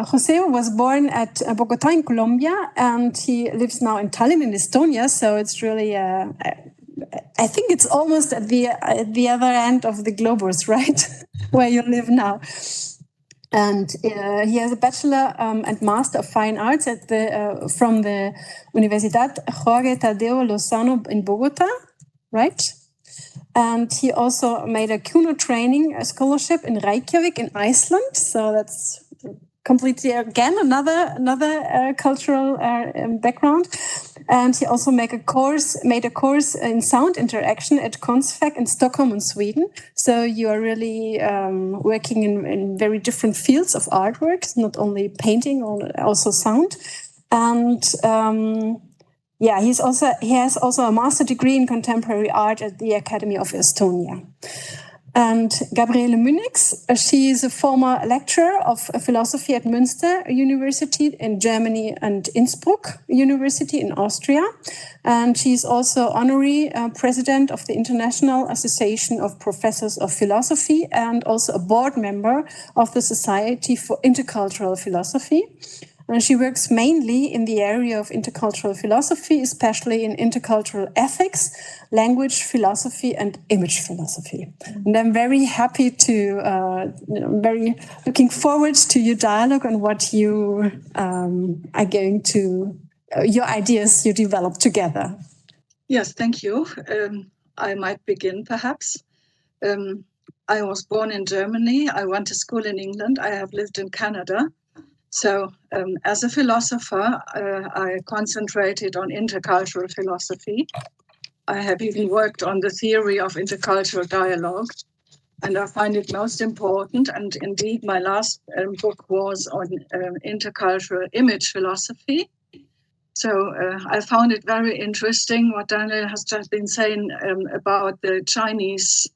Jose was born at Bogota in Colombia, and he lives now in Tallinn in Estonia. So it's really, I think it's almost at the other end of the globus, right? Where you live now. And he has a bachelor and master of fine arts from the Universidad Jorge Tadeo Lozano in Bogota, right? And he also made a Kuno training scholarship in Reykjavik in Iceland. So that's completely, again, another cultural background. And he also made a course in sound interaction at Konstfack in Stockholm in Sweden. So you are really working in very different fields of artworks, not only painting, also sound. And he has also a master degree in contemporary art at the Academy of Estonia. And Gabriele Münnix, she is a former lecturer of philosophy at Münster University in Germany and Innsbruck University in Austria. And she's also honorary president of the International Association of Professors of Philosophy and also a board member of the Society for Intercultural Philosophy. And she works mainly in the area of intercultural philosophy, especially in intercultural ethics, language philosophy, and image philosophy. And I'm very happy very looking forward to your dialogue on what you are going to, your ideas you develop together. Yes, thank you. I might begin, perhaps. I was born in Germany. I went to school in England. I have lived in Canada. So as a philosopher, I concentrated on intercultural philosophy. I have even worked on the theory of intercultural dialogue, and I find it most important. And indeed, my last book was on intercultural image philosophy. So I found it very interesting what Daniel has just been saying about the Chinese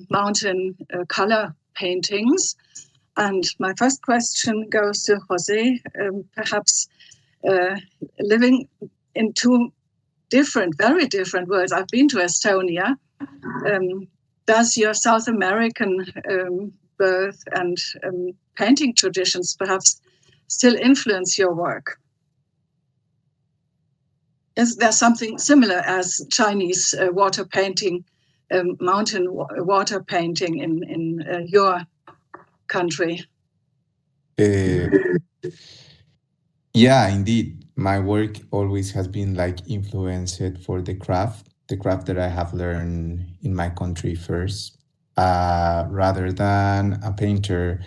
mountain color paintings. And my first question goes to Jose, perhaps living in two very different worlds. I've been to Estonia. Does your South American birth and painting traditions perhaps still influence your work? Is there something similar as Chinese water painting, mountain water painting in your country? Yeah, indeed. My work always has been influenced for the craft that I have learned in my country first. Rather than a painter,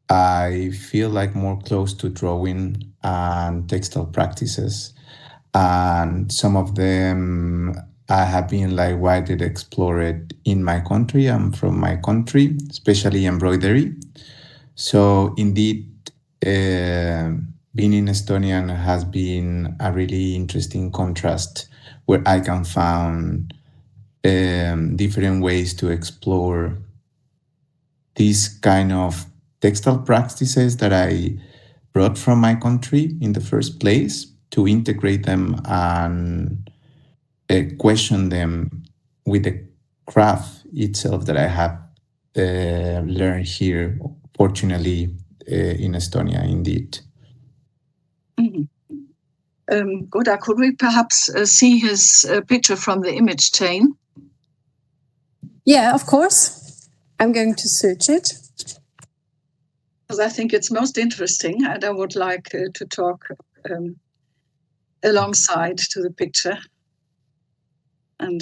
I feel more close to drawing and textile practices. And some of them I have been widely explored in my country. I'm from my country, especially embroidery. So indeed, being in Estonian has been a really interesting contrast where I can find different ways to explore these kind of textile practices that I brought from my country in the first place, to integrate them and question them with the craft itself that I have learned here, fortunately, in Estonia, indeed. Mm-hmm. Good. Could we perhaps see his picture from the image chain? Yeah, of course. I'm going to search it. Because I think it's most interesting, and I would like to talk alongside to the picture. And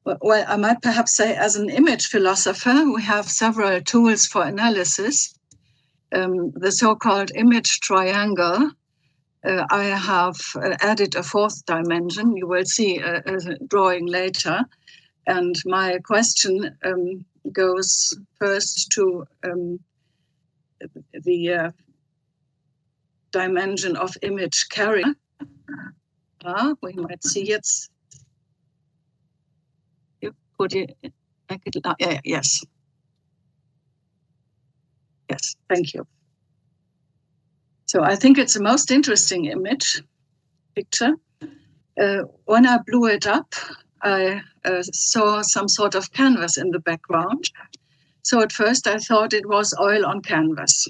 well, I might perhaps say, as an image philosopher, we have several tools for analysis. The so-called image triangle. I have added a fourth dimension. You will see a drawing later. And my question goes first to the dimension of image carrier. We might see it. Yes. Yes, thank you. So I think it's the most interesting picture. When I blew it up, I saw some sort of canvas in the background. So at first I thought it was oil on canvas.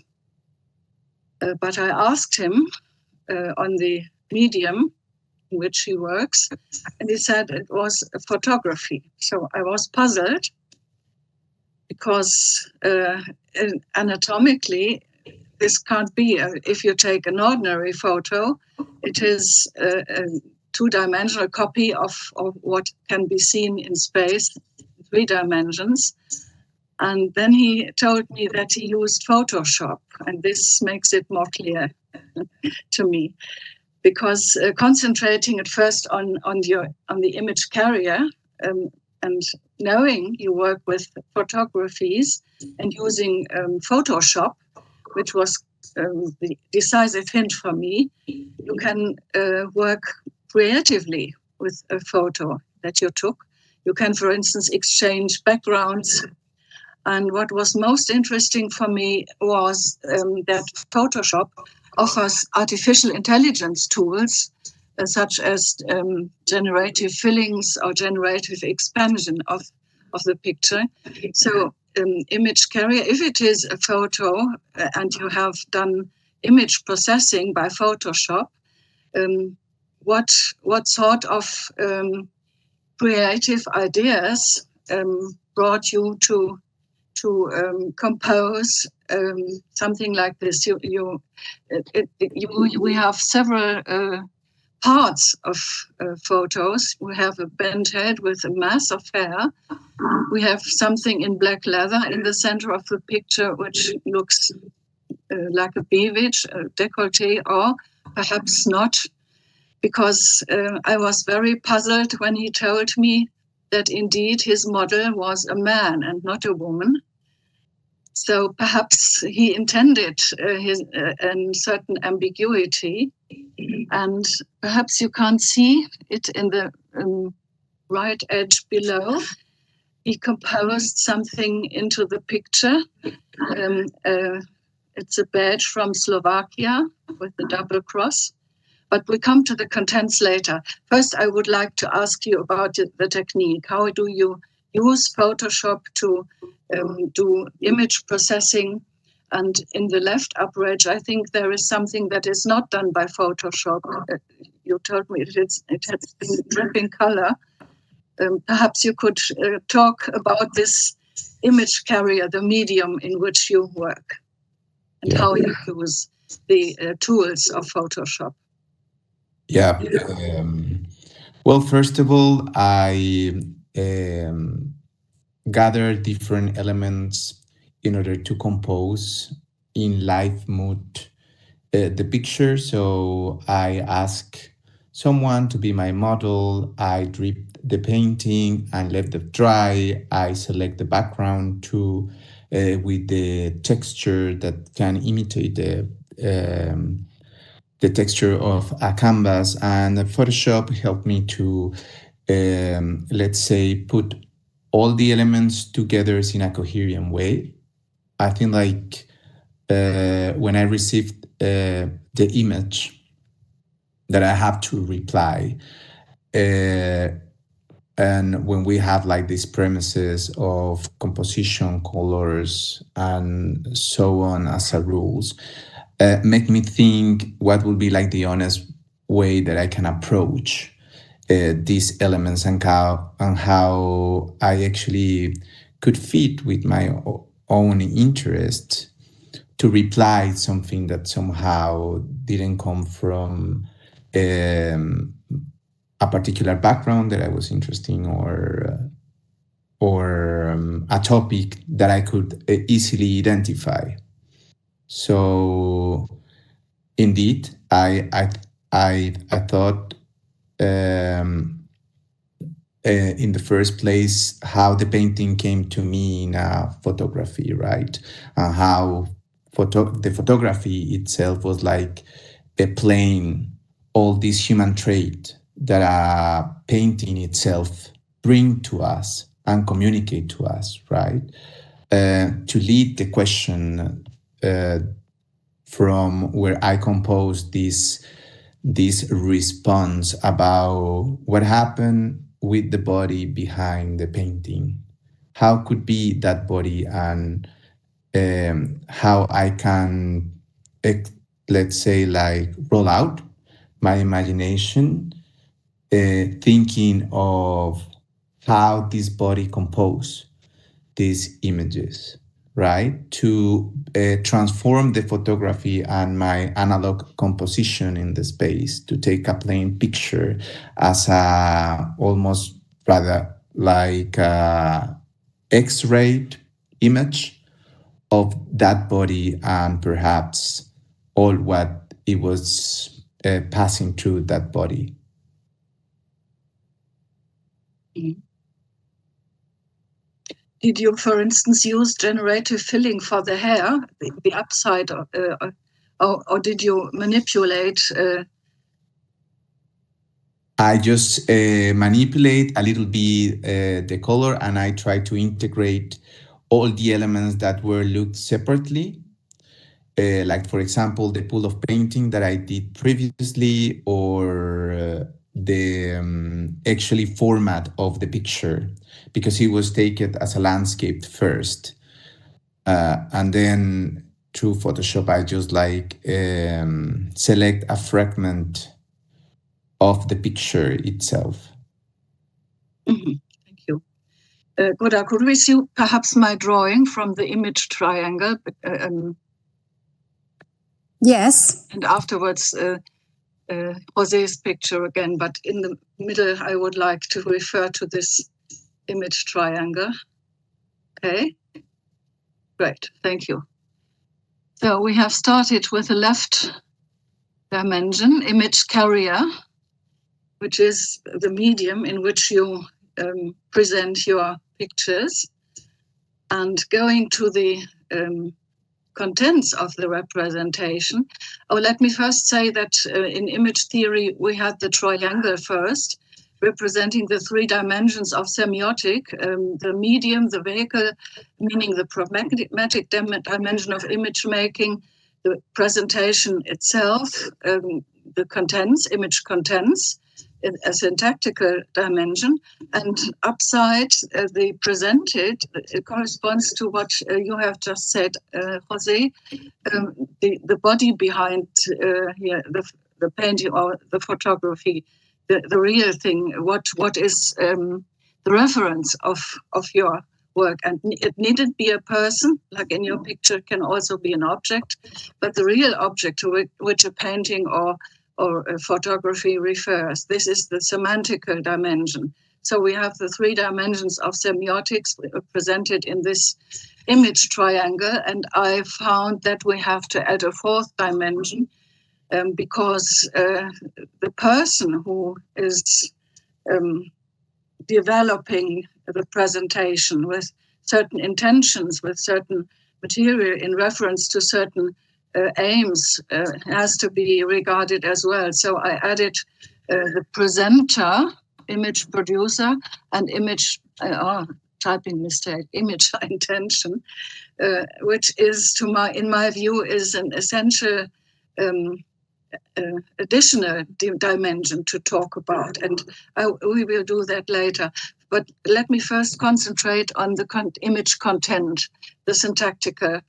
But I asked him on the medium in which he works, and he said it was photography. So I was puzzled because anatomically, this can't be. If you take an ordinary photo, it is a two-dimensional copy of what can be seen in space, 3 dimensions. And then he told me that he used Photoshop, and this makes it more clear to me, because concentrating at first on the image carrier and knowing you work with photographies and using Photoshop, which was the decisive hint for me, you can work creatively with a photo that you took. You can, for instance, exchange backgrounds. And what was most interesting for me was that Photoshop offers artificial intelligence tools such as generative fillings or generative expansion of the picture. So image carrier, if it is a photo and you have done image processing by Photoshop, what sort of creative ideas brought you to compose something like this? We have several parts of photos. We have a bent head with a mass of hair. We have something in black leather in the center of the picture, which looks like a beavage, a décolleté, or perhaps not, because I was very puzzled when he told me that indeed his model was a man and not a woman. So perhaps he intended a certain ambiguity, and perhaps you can't see it in the right edge below. He composed something into the picture. It's a badge from Slovakia with the double cross. But we come to the contents later. First, I would like to ask you about the technique. How do you use Photoshop to do image processing? And in the left upper edge, I think there is something that is not done by Photoshop. You told me it has been dripping color. Perhaps you could talk about this image carrier, the medium in which you work, and how you use the tools of Photoshop. Yeah. Well, first of all, I gather different elements in order to compose in live mood the picture. So I ask someone to be my model. I drip the painting and let it dry. I select the background too with the texture that can imitate the texture of a canvas, and Photoshop helped me to, let's say, put all the elements together in a coherent way. I think like when I received the image that I have to reply, and when we have like these premises of composition, colors, and so on as a rules, make me think what would be like the honest way that I can approach these elements, and how I actually could fit with my own interest to reply something that somehow didn't come from a particular background that I was interested in, or a topic that I could easily identify. So indeed, I thought in the first place how the painting came to me in photography, right? How the photography itself was like playing all these human traits that a painting itself bring to us and communicate to us, right? To lead the question from where I composed this response about what happened with the body behind the painting. How could be that body, and how I can let's say, like roll out my imagination, thinking of how this body compose these images, right? To transform the photography and my analog composition in the space, to take a plain picture as a almost rather like a X-rayed image of that body and perhaps all what it was passing through that body. Did you, for instance, use generative filling for the hair, the upside, or did you manipulate? I just manipulate a little bit the color, and I try to integrate all the elements that were looked separately. Like, for example, the pool of painting that I did previously, or the actually format of the picture, because it was taken as a landscape first. And then through Photoshop, I just like select a fragment of the picture itself. Mm-hmm. Thank you. Good. I could we see perhaps my drawing from the image triangle? Yes. And afterwards, José's picture again, but in the middle, I would like to refer to this image triangle. Okay. Great. Thank you. So we have started with the left dimension, image carrier, which is the medium in which you present your pictures, and going to the contents of the representation. Oh, let me first say that in image theory, we had the triangle first, representing the three dimensions of semiotic, the medium, the vehicle, meaning the pragmatic dimension of image making, the presentation itself, the contents, image contents, a syntactical dimension, and upside the presented, it corresponds to what you have just said, José, the body behind here, the painting or the photography, the real thing, what is the reference of your work. And it needn't be a person, like in your picture, it can also be an object, but the real object to which a painting or a photography refers. This is the semantical dimension. So we have the three dimensions of semiotics presented in this image triangle, and I found that we have to add a fourth dimension because the person who is developing the presentation with certain intentions, with certain material in reference to certain aims has to be regarded as well. So I added the presenter, image producer, and image, typing mistake, image intention, which is, in my view, is an essential additional dimension to talk about. And we will do that later. But let me first concentrate on the image content, the syntactical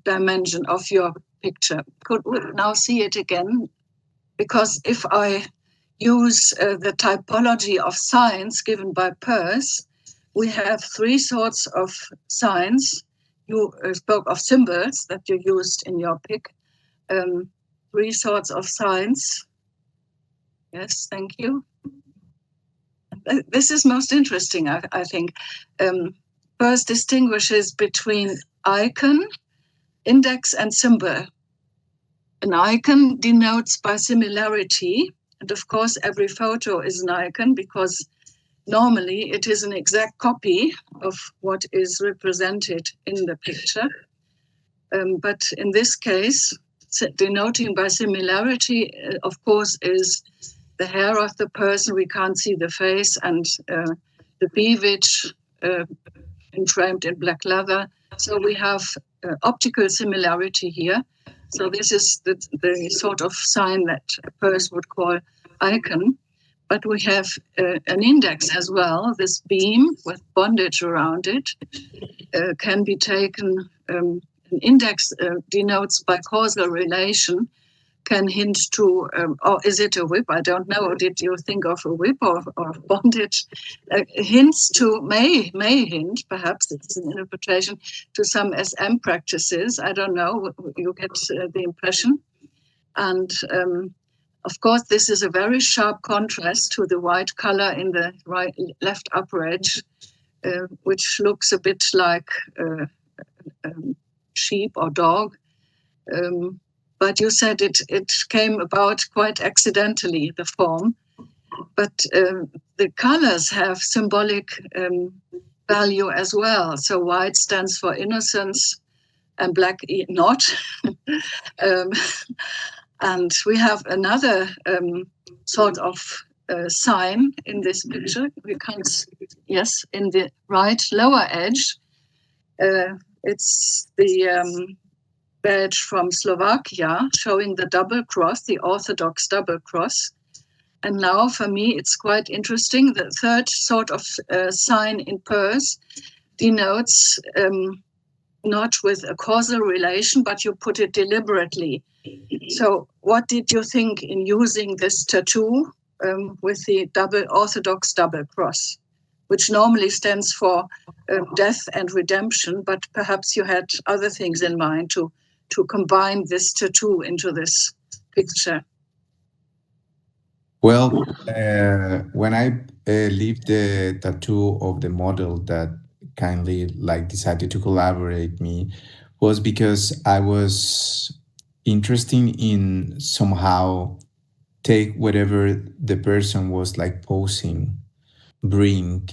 dimension of your picture. Could we now see it again? Because if I use the typology of signs given by Peirce, we have three sorts of signs. You spoke of symbols that you used in your pic. Three sorts of signs. Yes, thank you. This is most interesting, I think. Peirce distinguishes between icon, index, and symbol. An icon denotes by similarity, and of course every photo is an icon because normally it is an exact copy of what is represented in the picture. But in this case, denoting by similarity, of course, is the hair of the person. We can't see the face, and the beavage framed in black leather. So we have optical similarity here. So this is the sort of sign that Peirce would call icon. But we have an index as well. This beam with bondage around it can be taken an index denotes by causal relation, can hint to, or is it a whip? I don't know. Did you think of a whip or bondage? Hints to, may hint, perhaps it's an interpretation, to some SM practices. I don't know. You get the impression. And of course, this is a very sharp contrast to the white color in the left upper edge, which looks a bit like sheep or dog. But you said it came about quite accidentally, the form. But the colors have symbolic value as well. So white stands for innocence and black not. And we have another sort of sign in this picture. We can't see, yes, in the right lower edge. It's the badge from Slovakia showing the double cross, the Orthodox double cross. And now for me, it's quite interesting. The third sort of sign in Perse denotes not with a causal relation, but you put it deliberately. So what did you think in using this tattoo with the Orthodox double cross, which normally stands for death and redemption, but perhaps you had other things in mind to combine this tattoo into this picture? Well, when I leave the tattoo of the model that kindly decided to collaborate me, was because I was interested in somehow take whatever the person was posing, bring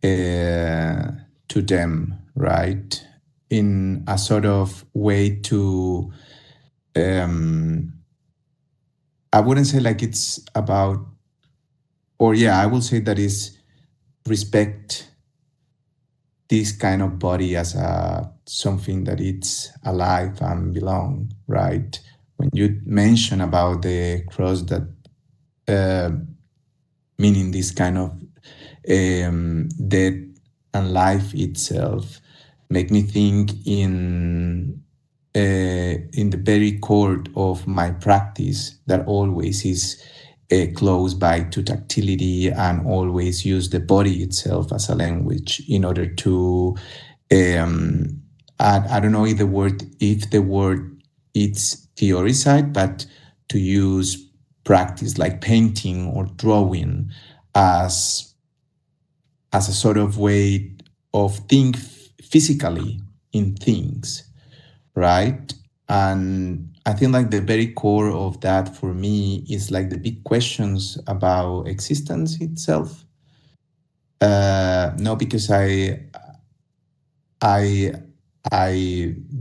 to them, right? In a sort of way to, I wouldn't say it's about, or yeah, I will say that is respect this kind of body as something that it's alive and belong, right? When you mention about the cross, that meaning this kind of death and life itself, make me think in the very core of my practice that always is close by to tactility and always use the body itself as a language in order to I don't know if the word it's theorized, but to use practice like painting or drawing as a sort of way of think physically in things, right? And I think the very core of that for me is the big questions about existence itself. No, because I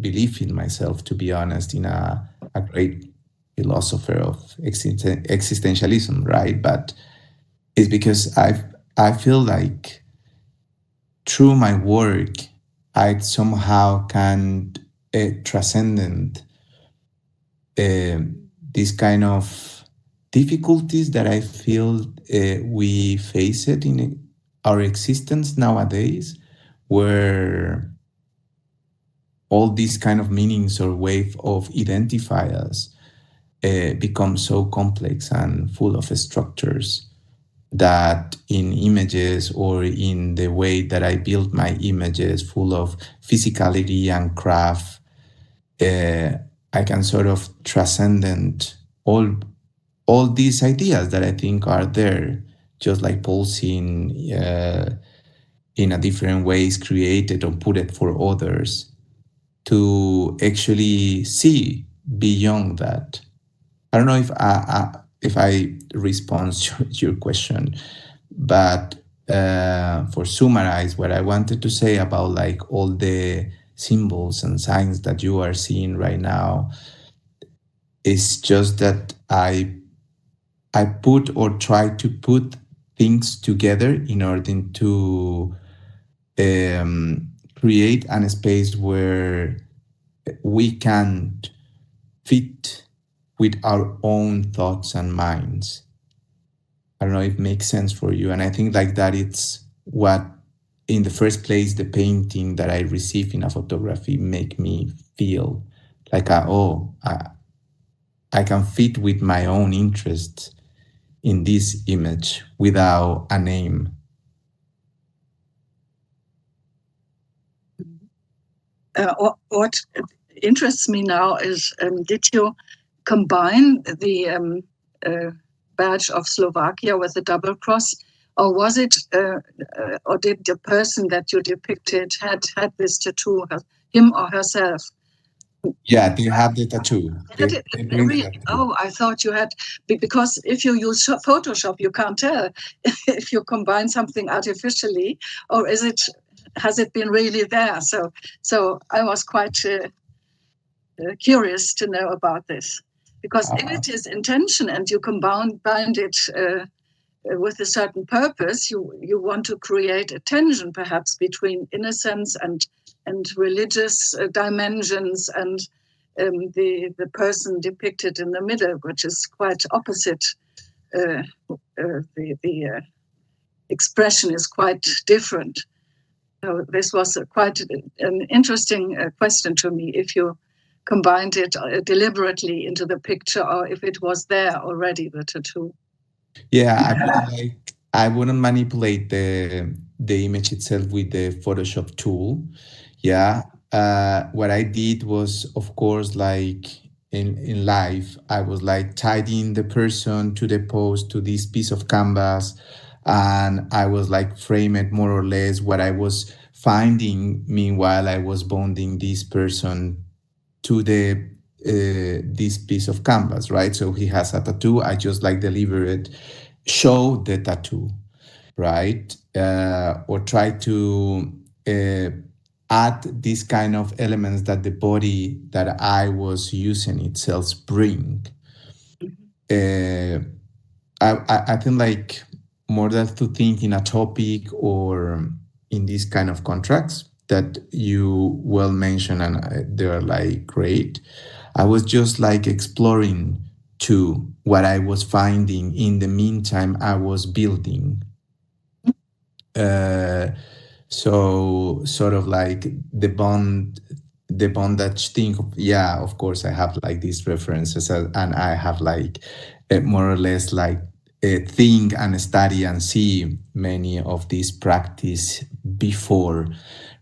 believe in myself, to be honest, in a great philosopher of existentialism, right? But it's because I feel through my work, I somehow can transcend these kind of difficulties that I feel we face it in our existence nowadays, where all these kind of meanings or way of identify us become so complex and full of structures that in images or in the way that I build my images full of physicality and craft, I can sort of transcend all these ideas that I think are there, just pulsing in a different ways, created or put it for others, to actually see beyond that. I don't know if I respond to your question, but for summarize what I wanted to say about all the symbols and signs that you are seeing right now, is just that I put or try to put things together in order to create a space where we can fit with our own thoughts and minds. I don't know if it makes sense for you. And I think that it's what in the first place, the painting that I receive in a photography make me feel like, I can fit with my own interest in this image without a name. What interests me now is, did you combine the badge of Slovakia with the double cross, or was it, or did the person that you depicted had this tattoo, him or herself? Yeah, they have the tattoo. Oh, I thought you had, because if you use Photoshop, you can't tell if you combine something artificially, or has it been really there? So I was quite curious to know about this, because if it is intention and you bind it with a certain purpose, you want to create a tension perhaps between innocence and religious dimensions, and the person depicted in the middle, which is quite opposite. The expression is quite different. So this was quite an interesting question to me, if you combined it deliberately into the picture, or if it was there already, the tattoo. Yeah, I wouldn't manipulate the image itself with the Photoshop tool. Yeah. What I did was, of course, like in life, I was like tidying the person to the pose to this piece of canvas, and I was like frame it more or less what I was finding. Meanwhile, I was bonding this person to the this piece of canvas, right? So he has a tattoo. I just like deliver it, show the tattoo, right? Or try to add these kind of elements that the body that I was using itself bring. I think like more than to think in a topic or in these kind of contracts that you well mentioned, and they're like great. I was just like exploring to what I was finding in the meantime I was building. So sort of like the bondage thing. Yeah, of course, I have like these references, and I have like more or less like think and study and see many of these practice before,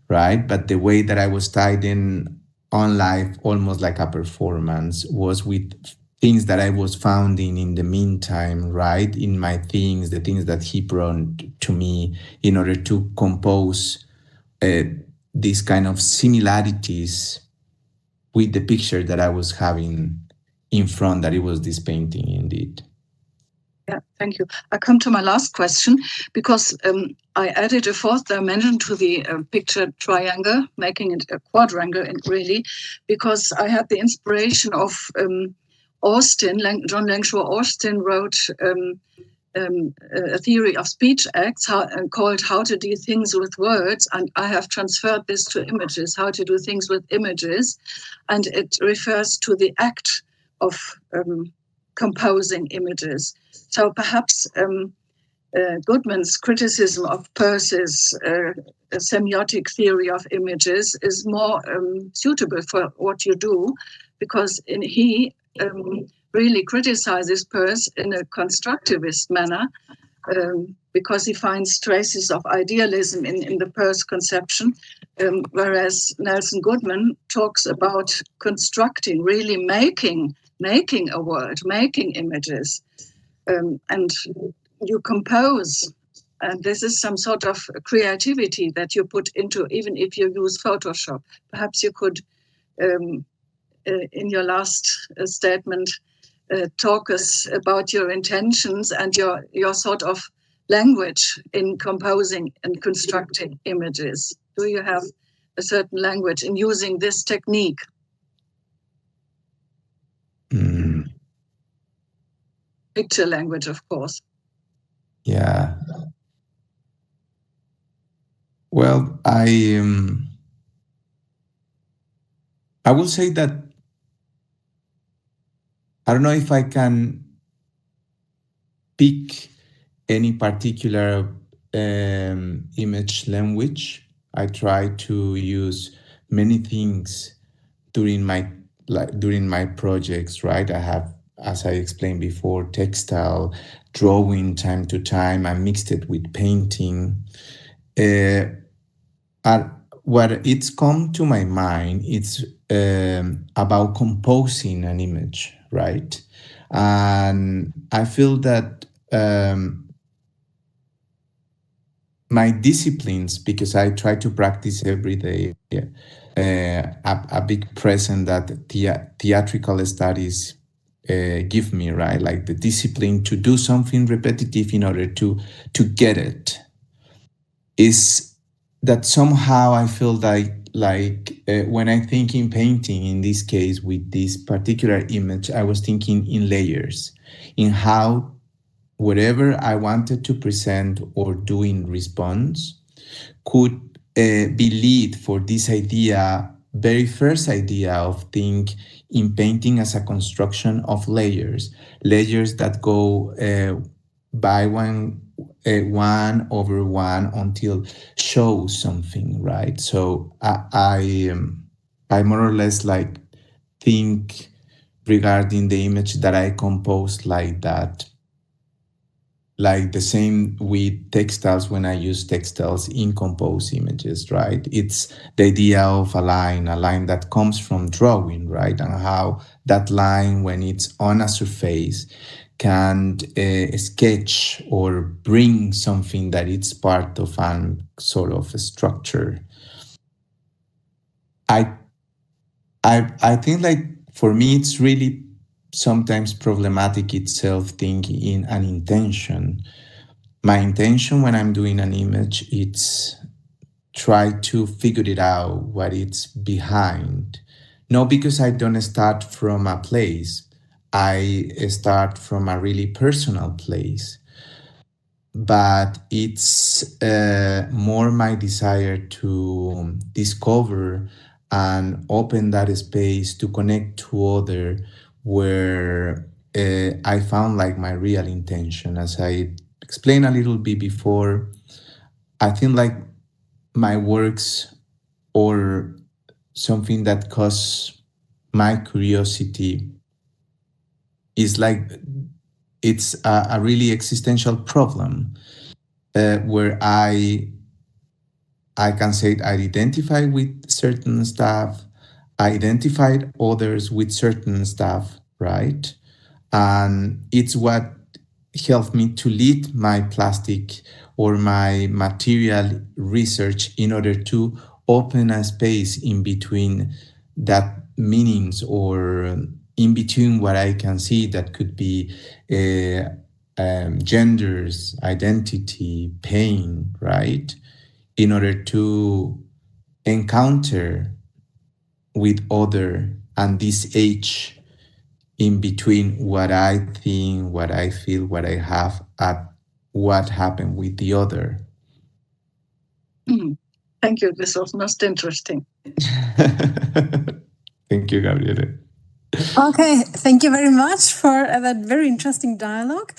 right? But the way that I was tied in on life, almost like a performance, was with things that I was finding in the meantime, right? In my things, the things that he brought to me in order to compose uh, these kind of similarities with the picture that I was having in front, that it was this painting indeed. Yeah, thank you. I come to my last question, because I added a fourth dimension to the picture triangle, making it a quadrangle, really, because I had the inspiration of Austin. John Langshaw Austin wrote a theory of speech acts called How to Do Things with Words, and I have transferred this to images, how to do things with images, and it refers to the act of composing images. So perhaps Goodman's criticism of Peirce's semiotic theory of images is more suitable for what you do, because he really criticizes Peirce in a constructivist manner, because he finds traces of idealism in the Peirce conception, whereas Nelson Goodman talks about constructing, really making a word, making images, and you compose. And this is some sort of creativity that you put into, even if you use Photoshop. Perhaps you could, in your last statement, talk us about your intentions and your sort of language in composing and constructing images. Do you have a certain language in using this technique? Picture language, of course. Yeah. Well, I will say that I don't know if I can pick any particular image language. I try to use many things during my projects, right? I have, as I explained before, textile, drawing time to time. I mixed it with painting. Uh, what it's come to my mind, it's about composing an image, right? And I feel that my disciplines, because I try to practice every day, a big present that theatrical studies give me, right? Like the discipline to do something repetitive in order to get it, is that somehow I feel like when I think in painting, in this case with this particular image, I was thinking in layers, in how whatever I wanted to present or do in response could be lead for this idea, very first idea of think in painting as a construction of layers, layers that go by one over one until show something, right? So I more or less like think regarding the image that I compose like that, like the same with textiles. When I use textiles in compose images, right? It's the idea of a line that comes from drawing, right? And how that line, when it's on a surface, can sketch or bring something that it's part of a sort of a structure. I I think like for me it's really sometimes problematic itself thinking in an intention. My intention when I'm doing an image, it's try to figure it out what it's behind. Not because I don't start from a place, I start from a really personal place, but it's more my desire to discover and open that space to connect to other, where I found like my real intention. As I explained a little bit before, I think like my works, or something that causes my curiosity, is like it's a really existential problem, where I can say I identify with certain stuff, I identified others with certain stuff, right? And it's what helped me to lead my plastic or my material research in order to open a space in between that meanings, or in between what I can see that could be genders, identity, pain, right? In order to encounter with other and this age in between what I think, what I feel, what I have, at what happened with the other. Thank you. This was most interesting. Thank you, Gabriele. Okay, thank you very much for that very interesting dialogue.